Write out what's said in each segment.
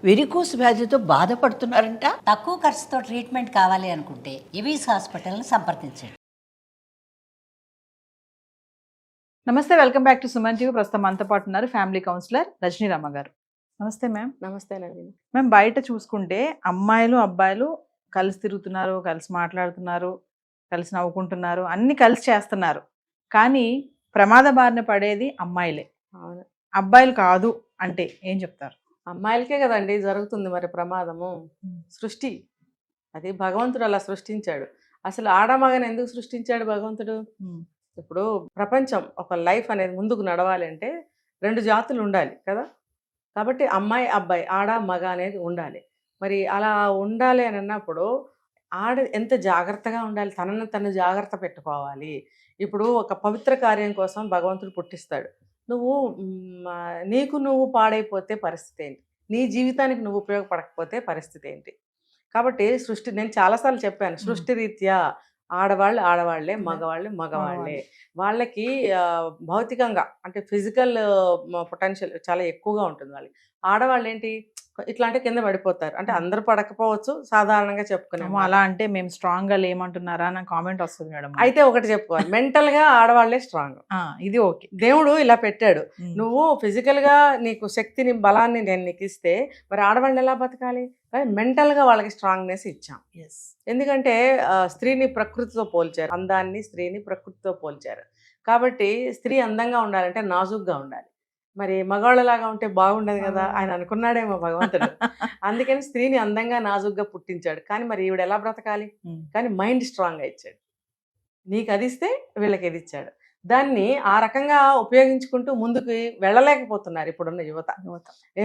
Varicose వ్యాధితో బాధపడుతున్నారంట. తక్కువ ఖర్చుతో ట్రీట్మెంట్ కావాలి అనుకుంటే ఎవిస్ హాస్పిటల్ని సంప్రదించండి. నమస్తే, welcome back to Suman TV. ప్రస్తుతం మనతో పాటు ఉన్నారు ఫ్యామిలీ కౌన్సిలర్ రజనీ రమ్మ గారు. నమస్తే మ్యామ్. నమస్తే నవీన్. మ్యామ్, బయట చూసుకుంటే అమ్మాయిలు అబ్బాయిలు కలిసి తిరుగుతున్నారు, కలిసి మాట్లాడుతున్నారు, కలిసి నవ్వుకుంటున్నారు, అన్ని కలిసి చేస్తున్నారు. కానీ ప్రమాద బారిన పడేది అమ్మాయిలే, అవును, అబ్బాయిలు కాదు అంటే ఏం చెప్తారు? అమ్మాయిలకే కదండి జరుగుతుంది మరి ప్రమాదము. సృష్టి అది భగవంతుడు అలా సృష్టించాడు. అసలు ఆడమగని ఎందుకు సృష్టించాడు భగవంతుడు? ఇప్పుడు ప్రపంచం ఒక లైఫ్ అనేది ముందుకు నడవాలి అంటే రెండు జాతులు ఉండాలి కదా. కాబట్టి అమ్మాయి అబ్బాయి ఆడ మగ అనేది ఉండాలి. మరి అలా ఉండాలి అని అన్నప్పుడు ఆడ ఎంత జాగ్రత్తగా ఉండాలి, తనను తను జాగ్రత్త పెట్టుకోవాలి. ఇప్పుడు ఒక పవిత్ర కార్యం కోసం భగవంతుడు పుట్టిస్తాడు. నువ్వు నీకు నువ్వు పాడైపోతే పరిస్థితి ఏంటి? నీ జీవితానికి నువ్వు ఉపయోగపడకపోతే పరిస్థితి ఏంటి? కాబట్టి సృష్టి, నేను చాలాసార్లు చెప్పాను, సృష్టి రీత్యా ఆడవాళ్ళు ఆడవాళ్లే, మగవాళ్ళు మగవాళ్లే. వాళ్ళకి భౌతికంగా అంటే ఫిజికల్ పొటెన్షియల్ చాలా ఎక్కువగా ఉంటుంది. వాళ్ళకి ఆడవాళ్ళు ఏంటి ఇట్లాంటి కింద పడిపోతారు. అంటే అందరు పడకపోవచ్చు, సాధారణంగా చెప్పుకున్నాము. అలా అంటే మేము స్ట్రాంగ్ గా లేమంటున్నారా అని కామెంట్ వస్తుంది మేడం. అయితే ఒకటి చెప్పుకోవాలి, మెంటల్ గా ఆడవాళ్లే స్ట్రాంగ్. ఇది ఓకే, దేవుడు ఇలా పెట్టాడు. నువ్వు ఫిజికల్ గా నీకు శక్తిని బలాన్ని నేను నీకు ఇస్తే మరి ఆడవాళ్ళు ఎలా బతకాలి? కానీ మెంటల్ గా వాళ్ళకి స్ట్రాంగ్నెస్ ఇచ్చాం. ఎందుకంటే స్త్రీని ప్రకృతితో పోల్చారు, అందాన్ని స్త్రీని ప్రకృతితో పోల్చారు. కాబట్టి స్త్రీ అందంగా ఉండాలంటే నాజుగ్గా ఉండాలి. మరి మగవాళ్ళలాగా ఉంటే బాగుండదు కదా, ఆయన అనుకున్నాడేమో భగవంతుడు. అందుకని స్త్రీని అందంగా నాజుగ్గా పుట్టించాడు. కానీ మరి ఈవిడ ఎలా బ్రతకాలి? కానీ మైండ్ స్ట్రాంగ్గా ఇచ్చాడు. నీకు అది ఇస్తే వీళ్ళకి ఇది ఇచ్చాడు. దాన్ని ఆ రకంగా ఉపయోగించుకుంటూ ముందుకు వెళ్ళలేకపోతున్నారు ఇప్పుడున్న యువత.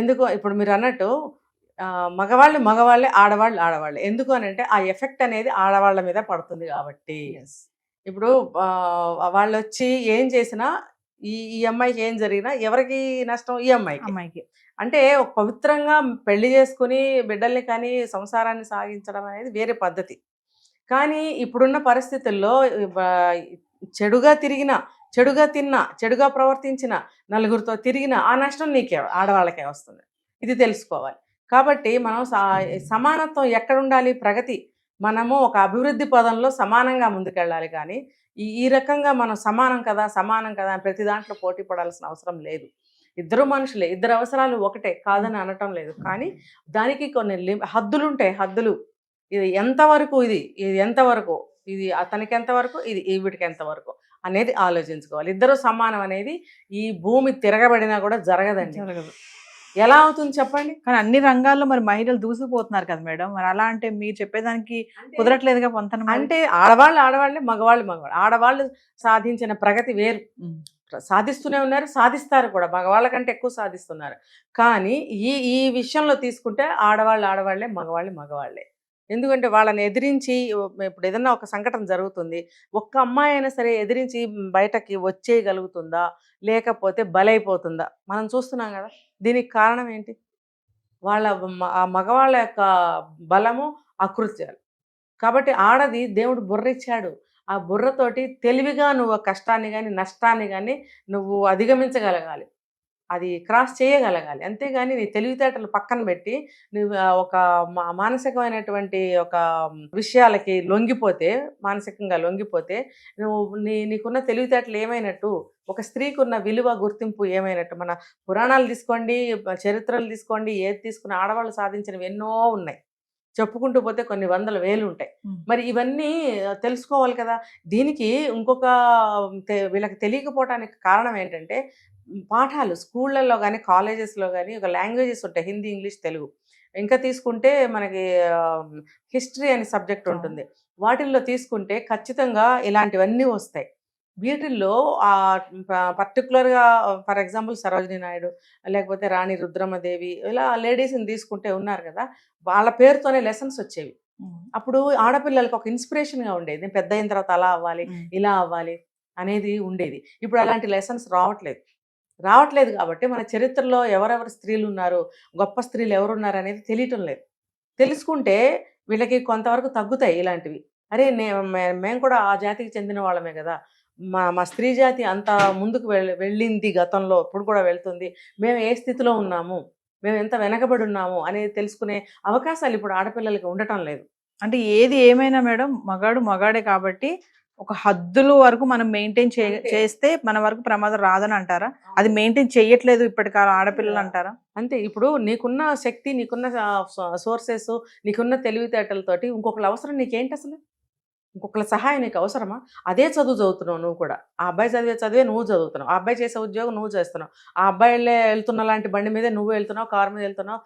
ఎందుకు? ఇప్పుడు మీరు అన్నట్టు మగవాళ్ళు మగవాళ్ళే, ఆడవాళ్ళు ఆడవాళ్ళే. ఎందుకు అని అంటే ఆ ఎఫెక్ట్ అనేది ఆడవాళ్ళ మీద పడుతుంది కాబట్టి. ఇప్పుడు వాళ్ళు వచ్చి ఏం చేసినా ఈ అమ్మాయికి ఏం జరిగినా ఎవరికి నష్టం? ఈ అమ్మాయికి. అంటే పవిత్రంగా పెళ్లి చేసుకుని బిడ్డల్ని కానీ సంసారాన్ని సాగించడం అనేది వేరే పద్ధతి. కానీ ఇప్పుడున్న పరిస్థితుల్లో చెడుగా తిరిగినా, చెడుగా తిన్నా, చెడుగా ప్రవర్తించిన, నలుగురితో తిరిగినా ఆ నష్టం నీకే, ఆడవాళ్ళకే వస్తుంది. ఇది తెలుసుకోవాలి. కాబట్టి మనం సమానత్వం ఎక్కడ ఉండాలి? ప్రగతి. మనము ఒక అభివృద్ధి పదంలో సమానంగా ముందుకెళ్ళాలి. కానీ ఈ రకంగా మనం సమానం కదా సమానం కదా ప్రతి దాంట్లో పోటీ పడాల్సిన అవసరం లేదు. ఇద్దరు మనుషులే, ఇద్దరు అవసరాలు ఒకటే కాదని అనటం లేదు. కానీ దానికి కొన్ని హద్దులు ఉంటాయి. హద్దులు, ఇది ఎంతవరకు, ఇది ఎంతవరకు, ఇది అతనికి ఎంతవరకు, ఇది ఈవిడికి ఎంతవరకు అనేది ఆలోచించుకోవాలి. ఇద్దరు సమానం అనేది ఈ భూమి తిరగబడినా కూడా జరగదండి. ఎలా అవుతుంది చెప్పండి? కానీ అన్ని రంగాల్లో మరి మహిళలు దూసుకుపోతున్నారు కదా మేడం. మరి అలా అంటే మీరు చెప్పేదానికి కుదరట్లేదుగా పొంతన. అంటే ఆడవాళ్ళు ఆడవాళ్ళే, మగవాళ్ళు మగవాళ్ళు. ఆడవాళ్ళు సాధించిన ప్రగతి వేరు, సాధిస్తూనే ఉన్నారు, సాధిస్తారు కూడా, మగవాళ్ళ కంటే ఎక్కువ సాధిస్తున్నారు. కానీ ఈ విషయంలో తీసుకుంటే ఆడవాళ్ళు ఆడవాళ్లే, మగవాళ్ళు మగవాళ్లే. ఎందుకంటే వాళ్ళని ఎదిరించి, ఇప్పుడు ఏదన్నా ఒక సంఘటన జరుగుతుంది, ఒక్క అమ్మాయి అయినా సరే ఎదిరించి బయటకి వచ్చేయగలుగుతుందా లేకపోతే బలైపోతుందా? మనం చూస్తున్నాం కదా. దీనికి కారణం ఏంటి? వాళ్ళ మగవాళ్ళ యొక్క బలము, అకృత్యాలు. కాబట్టి ఆడది దేవుడు బుర్ర ఇచ్చాడు. ఆ బుర్రతోటి తెలివిగా నువ్వు కష్టాన్ని కానీ నష్టాన్ని కానీ నువ్వు అధిగమించగలగాలి, అది క్రాస్ చేయగలగాలి. అంతేగాని నీ తెలివితేటలు పక్కన పెట్టి నువ్వు ఒక మానసికమైనటువంటి ఒక విషయాలకి లొంగిపోతే, మానసికంగా లొంగిపోతే నువ్వు నీకున్న తెలివితేటలు ఏమైనట్టు? ఒక స్త్రీకి ఉన్న విలువ గుర్తింపు ఏమైనట్టు? మన పురాణాలు తీసుకోండి, చరిత్రలు తీసుకోండి, ఏది తీసుకున్న ఆడవాళ్ళు సాధించినవి ఎన్నో ఉన్నాయి. చెప్పుకుంటూ పోతే కొన్ని వందల వేలు ఉంటాయి. మరి ఇవన్నీ తెలుసుకోవాలి కదా. దీనికి ఇంకొక వీళ్ళకి తెలియకపోవడానికి కారణం ఏంటంటే పాఠాలు స్కూళ్ళల్లో కానీ కాలేజెస్లో కానీ ఒక లాంగ్వేజెస్ ఉంటాయి, హిందీ, ఇంగ్లీష్, తెలుగు. ఇంకా తీసుకుంటే మనకి హిస్టరీ అనే సబ్జెక్ట్ ఉంటుంది. వాటిల్లో తీసుకుంటే ఖచ్చితంగా ఇలాంటివన్నీ వస్తాయి. వీటిల్లో పర్టికులర్గా ఫర్ ఎగ్జాంపుల్ సరోజినీ నాయుడు, లేకపోతే రాణి రుద్రమదేవి, ఇలా లేడీస్ని తీసుకుంటే ఉన్నారు కదా, వాళ్ళ పేరుతోనే లెసన్స్ వచ్చేవి. అప్పుడు ఆడపిల్లలకి ఒక ఇన్స్పిరేషన్గా ఉండేది, నేను పెద్ద అయిన తర్వాత అలా అవ్వాలి, ఇలా అవ్వాలి అనేది ఉండేది. ఇప్పుడు అలాంటి లెసన్స్ రావట్లేదు కాబట్టి మన చరిత్రలో ఎవరెవరు స్త్రీలు ఉన్నారు, గొప్ప స్త్రీలు ఎవరున్నారు అనేది తెలియటం లేదు. తెలుసుకుంటే వీళ్ళకి కొంతవరకు తగ్గుతాయి ఇలాంటివి. అరే మేము కూడా ఆ జాతికి చెందిన వాళ్ళమే కదా, మా స్త్రీ జాతి అంత ముందుకు వెళ్ళింది గతంలో, ఇప్పుడు కూడా వెళ్తుంది, మేము ఏ స్థితిలో ఉన్నాము, మేము ఎంత వెనకబడి ఉన్నాము అనేది తెలుసుకునే అవకాశాలు ఇప్పుడు ఆడపిల్లలకి ఉండటం లేదు. అంటే ఏది ఏమైనా మేడం మగాడే కాబట్టి ఒక హద్దులు వరకు మనం మెయింటైన్ అంతే. చేస్తే మన వరకు ప్రమాదం రాదని అంటారా? అది మెయింటైన్ చేయట్లేదు ఇప్పటి కాలం ఆడపిల్లలు అంటారా? అంతే. ఇప్పుడు నీకున్న శక్తి, నీకున్న సోర్సెస్, నీకున్న తెలివితేటలతోటి ఇంకొకళ్ళ అవసరం నీకేంటి అసలు? ఇంకొకళ్ళ సహాయం నీకు అవసరమా? అదే చదువు చదువుతున్నావు నువ్వు కూడా. ఆ అబ్బాయి చదివే చదివే నువ్వు చదువుతున్నావు. ఆ అబ్బాయి చేసే ఉద్యోగం నువ్వు చేస్తున్నావు. ఆ అబ్బాయిలే వెళ్తున్న లాంటి బండి మీదే నువ్వు వెళ్తున్నావు, కారు మీద వెళ్తున్నావు.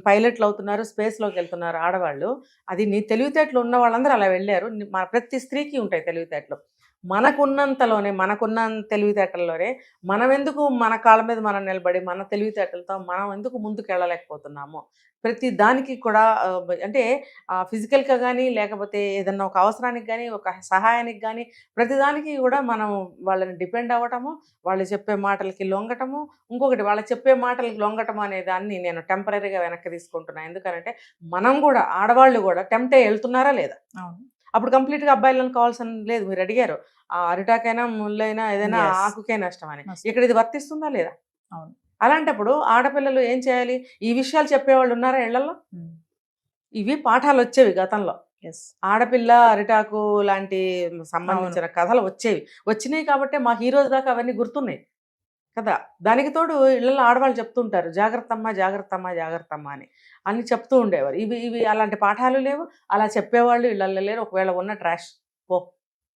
పైలట్లు అవుతున్నారు, స్పేస్లోకి వెళ్తున్నారు ఆడవాళ్ళు. అది నీ తెలివితేటలు ఉన్న వాళ్ళందరూ అలా వెళ్ళారు. మన ప్రతి స్త్రీకి ఉంటాయి తెలివితేటలు. మనకున్నంతలోనే, మనకున్న తెలివితేటల్లోనే మనం ఎందుకు మన కాళ్ళ మీద మనం నిలబడి మన తెలివితేటలతో మనం ఎందుకు ముందుకు వెళ్ళలేకపోతున్నాము? ప్రతి దానికి కూడా అంటే ఫిజికల్గా కానీ, లేకపోతే ఏదన్నా ఒక అవసరానికి కానీ, ఒక సహాయానికి కానీ, ప్రతిదానికి కూడా మనం వాళ్ళని డిపెండ్ అవ్వటము, వాళ్ళు చెప్పే మాటలకి లొంగటము. ఇంకొకటి, వాళ్ళు చెప్పే మాటలకి లొంగటం అనే దాన్ని నేను టెంపరీగా వెనక్కి తీసుకుంటున్నాను. ఎందుకంటే మనం కూడా, ఆడవాళ్ళు కూడా టెంప్ట్ అయ్యి వెళ్తున్నారా లేదా? అవును. అప్పుడు కంప్లీట్గా అబ్బాయిలను కావాల్సిన లేదు. మీరు అడిగారు అరిటాకైనా, ముళ్ళైనా, ఏదైనా Yes. ఆకుకే నష్టం అని. నష్టం. ఇక్కడ ఇది వర్తిస్తుందా లేదా? అవును. అలాంటప్పుడు ఆడపిల్లలు ఏం చేయాలి? ఈ విషయాలు చెప్పేవాళ్ళు ఉన్నారా ఇళ్లలో? ఇవి పాఠాలు వచ్చేవి గతంలో. ఎస్. ఆడపిల్ల అరిటాకు లాంటి సంబంధించిన కథలు వచ్చేవి. వచ్చినాయి కాబట్టే మాకు ఈ రోజు దాకా అవన్నీ గుర్తున్నాయి కదా. దానికి తోడు ఇళ్లలో ఆడవాళ్ళు చెప్తుంటారు, జాగ్రత్తమ్మ జాగ్రత్తమ్మ జాగ్రత్తమ్మ అని చెప్తూ ఉండేవారు. ఇవి ఇవి అలాంటి పాఠాలు లేవు, అలా చెప్పేవాళ్ళు ఇళ్లలో లేరు. ఒకవేళ ఉన్న ట్రాష్ పో,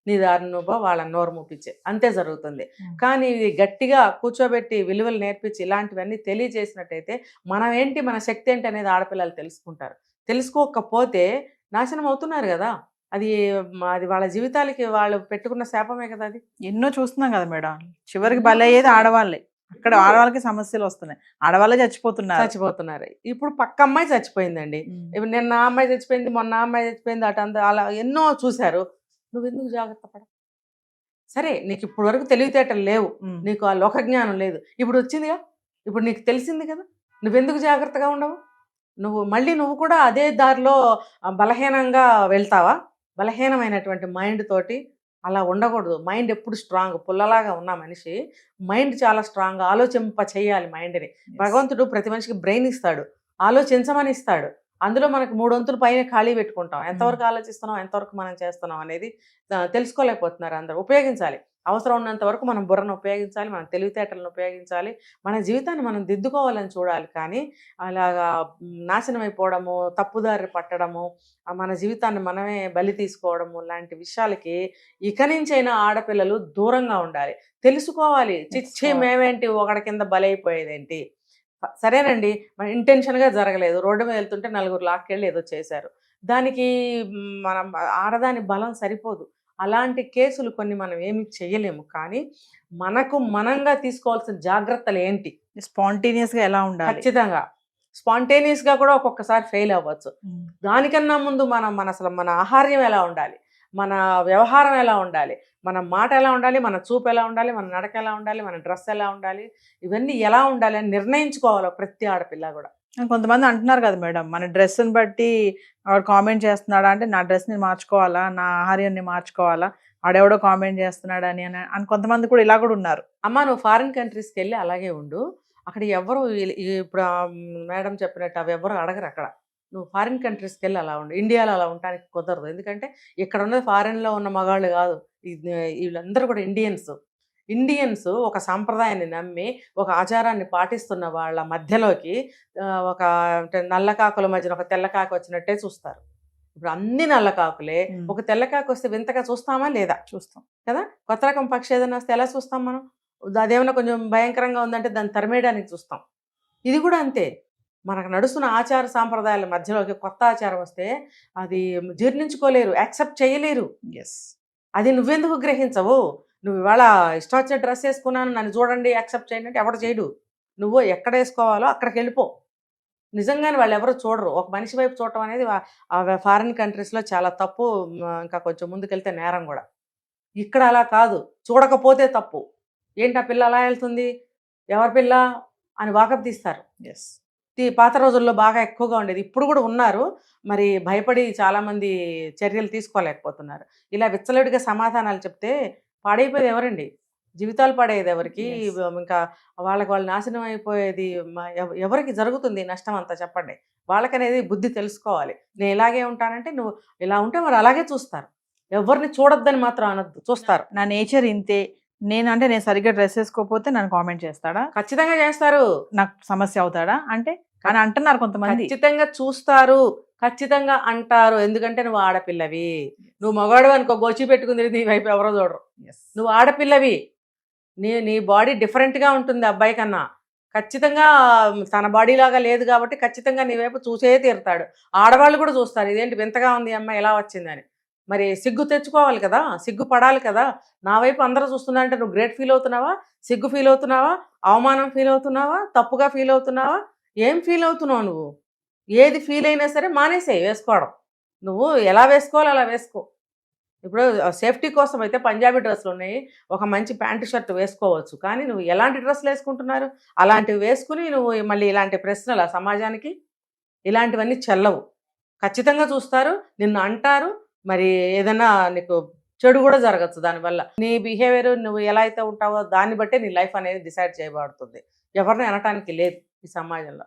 నీ దారి నువ్వు వాళ్ళని నోరు మూపించే, అంతే జరుగుతుంది. కానీ ఇది గట్టిగా కూర్చోబెట్టి విలువలు నేర్పించి ఇలాంటివన్నీ తెలియజేసినట్టయితే మనం ఏంటి, మన శక్తి ఏంటి అనేది ఆడపిల్లలు తెలుసుకుంటారు. తెలుసుకోకపోతే నాశనం అవుతున్నారు కదా. అది అది వాళ్ళ జీవితాలకి వాళ్ళు పెట్టుకున్న శాపమే కదా అది. ఎన్నో చూస్తున్నాం కదా మేడం. చివరికి బలయ్యేది ఆడవాళ్ళే. అక్కడ ఆడవాళ్ళకి సమస్యలు వస్తున్నాయి, ఆడవాళ్ళే చచ్చిపోతున్నారు. ఇప్పుడు పక్క అమ్మాయి చచ్చిపోయిందండి. ఇప్పుడు నిన్న ఆ అమ్మాయి చచ్చిపోయింది, మొన్న ఆ అమ్మాయి చచ్చిపోయింది, అటు అలా ఎన్నో చూశారు. నువ్వెందుకు జాగ్రత్త పడ? సరే, నీకు ఇప్పుడు వరకు తెలివితేటలు లేవు, నీకు ఆ లోకజ్ఞానం లేదు, ఇప్పుడు వచ్చిందిగా, ఇప్పుడు నీకు తెలిసింది కదా, నువ్వెందుకు జాగ్రత్తగా ఉండవు? నువ్వు కూడా అదే దారిలో బలహీనంగా వెళ్తావా? బలహీనమైనటువంటి మైండ్ తోటి అలా ఉండకూడదు. మైండ్ ఎప్పుడు స్ట్రాంగ్, పుల్లలాగా ఉన్న మనిషి మైండ్ చాలా స్ట్రాంగ్, ఆలోచింప చేయాలి మైండ్ని. భగవంతుడు ప్రతి మనిషికి బ్రెయిన్ ఇస్తాడు, ఆలోచించమని ఇస్తాడు. అందులో మనకు 3 వంతులు పైన ఖాళీ పెట్టుకుంటాం. ఎంతవరకు ఆలోచిస్తున్నాం, ఎంతవరకు మనం చేస్తున్నాం అనేది తెలుసుకోలేకపోతున్నారు అందరూ. ఉపయోగించాలి, అవసరం ఉన్నంత వరకు మనం బుర్రను ఉపయోగించాలి, మన తెలివితేటలను ఉపయోగించాలి, మన జీవితాన్ని మనం దిద్దుకోవాలని చూడాలి. కానీ అలాగా నాశనం అయిపోవడము, తప్పుదారి పట్టడము, మన జీవితాన్ని మనమే బలి తీసుకోవడము లాంటి విషయాలకి ఇక నుంచైనా ఆడపిల్లలు దూరంగా ఉండాలి. తెలుసుకోవాలి, చిచ్చి మేమేంటి ఒకడి కింద బలైపోయేదేంటి. సరేనండి, మన ఇంటెన్షన్గా జరగలేదు, రోడ్డు మీద వెళ్తుంటే నలుగురు లాక్కెళ్ళి ఏదో చేశారు, దానికి మనం ఆడదాని బలం సరిపోదు. అలాంటి కేసులు కొన్ని మనం ఏమి చేయలేము. కానీ మనకు మనంగా తీసుకోవాల్సిన జాగ్రత్తలు ఏంటి? స్పాంటేనియస్గా ఎలా ఉండాలి? ఖచ్చితంగా స్పాంటేనియస్గా కూడా ఒక్కొక్కసారి ఫెయిల్ అవ్వచ్చు. దానికన్నా ముందు అసలు మన ఆహార్యం ఎలా ఉండాలి, మన వ్యవహారం ఎలా ఉండాలి, మన మాట ఎలా ఉండాలి, మన చూపు ఎలా ఉండాలి, మన నడక ఎలా ఉండాలి, మన డ్రెస్ ఎలా ఉండాలి, ఇవన్నీ ఎలా ఉండాలి అని నిర్ణయించుకోవాలి ప్రతి ఆడపిల్ల కూడా. కొంతమంది అంటున్నారు కదా మేడం, మన డ్రెస్ని బట్టి ఆవిడ కామెంట్ చేస్తున్నాడా అంటే నా డ్రెస్ని మార్చుకోవాలా, నా ఆహార్యాన్ని మార్చుకోవాలా, ఆడెవడో కామెంట్ చేస్తున్నాడు అని కొంతమంది కూడా ఇలా కూడా ఉన్నారు. అమ్మ, నువ్వు ఫారిన్ కంట్రీస్కి వెళ్ళి అలాగే ఉండు, అక్కడ ఎవరు ఇప్పుడు మేడం చెప్పినట్టు అవి ఎవరు అడగరు అక్కడ. నువ్వు ఫారిన్ కంట్రీస్కి వెళ్ళి అలా ఉండు, ఇండియాలో అలా ఉండడానికి కుదరదు. ఎందుకంటే ఇక్కడ ఉన్నది ఫారిన్లో ఉన్న మగాళ్ళు కాదు, వీళ్ళందరూ కూడా ఇండియన్స్ ఒక సాంప్రదాయాన్ని నమ్మి ఒక ఆచారాన్ని పాటిస్తున్న వాళ్ళ మధ్యలోకి ఒక నల్లకాకుల మధ్యన ఒక తెల్లకాకు వచ్చినట్టే చూస్తారు. ఇప్పుడు అన్ని నల్లకాకులే, ఒక తెల్లకాకు వస్తే వింతగా చూస్తామా లేదా? చూస్తాం కదా. కొత్త రకం పక్షి ఏదైనా వస్తే ఎలా చూస్తాం మనం? అదేమైనా కొంచెం భయంకరంగా ఉందంటే దాన్ని తరిమేయడానికి చూస్తాం. ఇది కూడా అంతే, మనకు నడుస్తున్న ఆచార సాంప్రదాయాల మధ్యలోకి కొత్త ఆచారం వస్తే అది జీర్ణించుకోలేరు, యాక్సెప్ట్ చేయలేరు. అది నువ్వెందుకు గ్రహించవు? నువ్వు ఇవాళ ఇష్టం వచ్చిన డ్రెస్ వేసుకున్నాను, నన్ను చూడండి యాక్సెప్ట్ చేయండి అంటే ఎవరు చేయడు. నువ్వు ఎక్కడ వేసుకోవాలో అక్కడికి వెళ్ళిపో. నిజంగానే వాళ్ళు ఎవరు చూడరు. ఒక మనిషి వైపు చూడటం అనేది ఫారిన్ కంట్రీస్లో చాలా తప్పు, ఇంకా కొంచెం ముందుకెళ్తే నేరం కూడా. ఇక్కడ అలా కాదు, చూడకపోతే తప్పు. ఏంటి ఆ పిల్ల అలా వెళ్తుంది, ఎవరి పిల్ల అని వాకప్ తీస్తారు. పాత రోజుల్లో బాగా ఎక్కువగా ఉండేది, ఇప్పుడు కూడా ఉన్నారు, మరి భయపడి చాలామంది చర్యలు తీసుకోలేకపోతున్నారు. ఇలా విచ్చలవిడిగా సమాధానాలు చెప్తే పాడైపోయేది ఎవరండి? జీవితాలు పడేది ఎవరికి, Yes. ఇంకా వాళ్ళకి వాళ్ళు నాశనం అయిపోయేది ఎవరికి జరుగుతుంది ఈ నష్టం అంతా చెప్పండి. వాళ్ళకనేది బుద్ధి తెలుసుకోవాలి. నేను ఇలాగే ఉంటానంటే నువ్వు ఇలా ఉంటే మరి అలాగే చూస్తారు. ఎవరిని చూడొద్దని మాత్రం అనొద్దు, చూస్తారు. నా నేచర్ ఇంతే, నేను సరిగ్గా డ్రెస్ వేసుకోకపోతే నన్ను కామెంట్ చేస్తాడా, ఖచ్చితంగా చేస్తారు, నాకు సమస్య అవుతాడా అంటే అని అంటున్నారు కొంతమంది. ఖచ్చితంగా చూస్తారు, ఖచ్చితంగా అంటారు. ఎందుకంటే నువ్వు ఆడపిల్లవి, నువ్వు మగవాడు అనుకో గోచి పెట్టుకుంది నీ వైపు ఎవరో చూడరు. Yes. నువ్వు ఆడపిల్లవి, నీ బాడీ డిఫరెంట్గా ఉంటుంది అబ్బాయి కన్నా. ఖచ్చితంగా తన బాడీ లాగా లేదు కాబట్టి ఖచ్చితంగా నీ వైపు చూసే తీరుతాడు. ఆడవాళ్ళు కూడా చూస్తారు, ఇదేంటి వింతగా ఉంది ఈ అమ్మాయి ఎలా వచ్చిందని. మరి సిగ్గు తెచ్చుకోవాలి కదా, సిగ్గు పడాలి కదా. నా వైపు అందరూ చూస్తున్నారంటే నువ్వు గ్రేట్ ఫీల్ అవుతున్నావా, సిగ్గు ఫీల్ అవుతున్నావా, అవమానం ఫీల్ అవుతున్నావా, తప్పుగా ఫీల్ అవుతున్నావా, ఏం ఫీల్ అవుతున్నావు నువ్వు? ఏది ఫీల్ అయినా సరే మానేసేయి వేసుకోవడం. నువ్వు ఎలా వేసుకోవాలో అలా వేసుకో. ఇప్పుడు సేఫ్టీ కోసం అయితే పంజాబీ డ్రెస్సులు ఉన్నాయి, ఒక మంచి ప్యాంటు షర్ట్ వేసుకోవచ్చు. కానీ నువ్వు ఎలాంటి డ్రెస్సులు వేసుకుంటున్నారు, అలాంటివి వేసుకుని నువ్వు మళ్ళీ ఇలాంటి ప్రశ్నలు సమాజానికి, ఇలాంటివన్నీ చెల్లవు. ఖచ్చితంగా చూస్తారు, నిన్ను అంటారు. మరి ఏదైనా నీకు చెడు కూడా జరగచ్చు దానివల్ల. నీ బిహేవియర్ నువ్వు ఎలా అయితే ఉంటావో దాన్ని బట్టే నీ లైఫ్ అనేది డిసైడ్ చేయబడుతుంది. ఎవరిని అనటానికి లేదు ఈ సమాజంలో.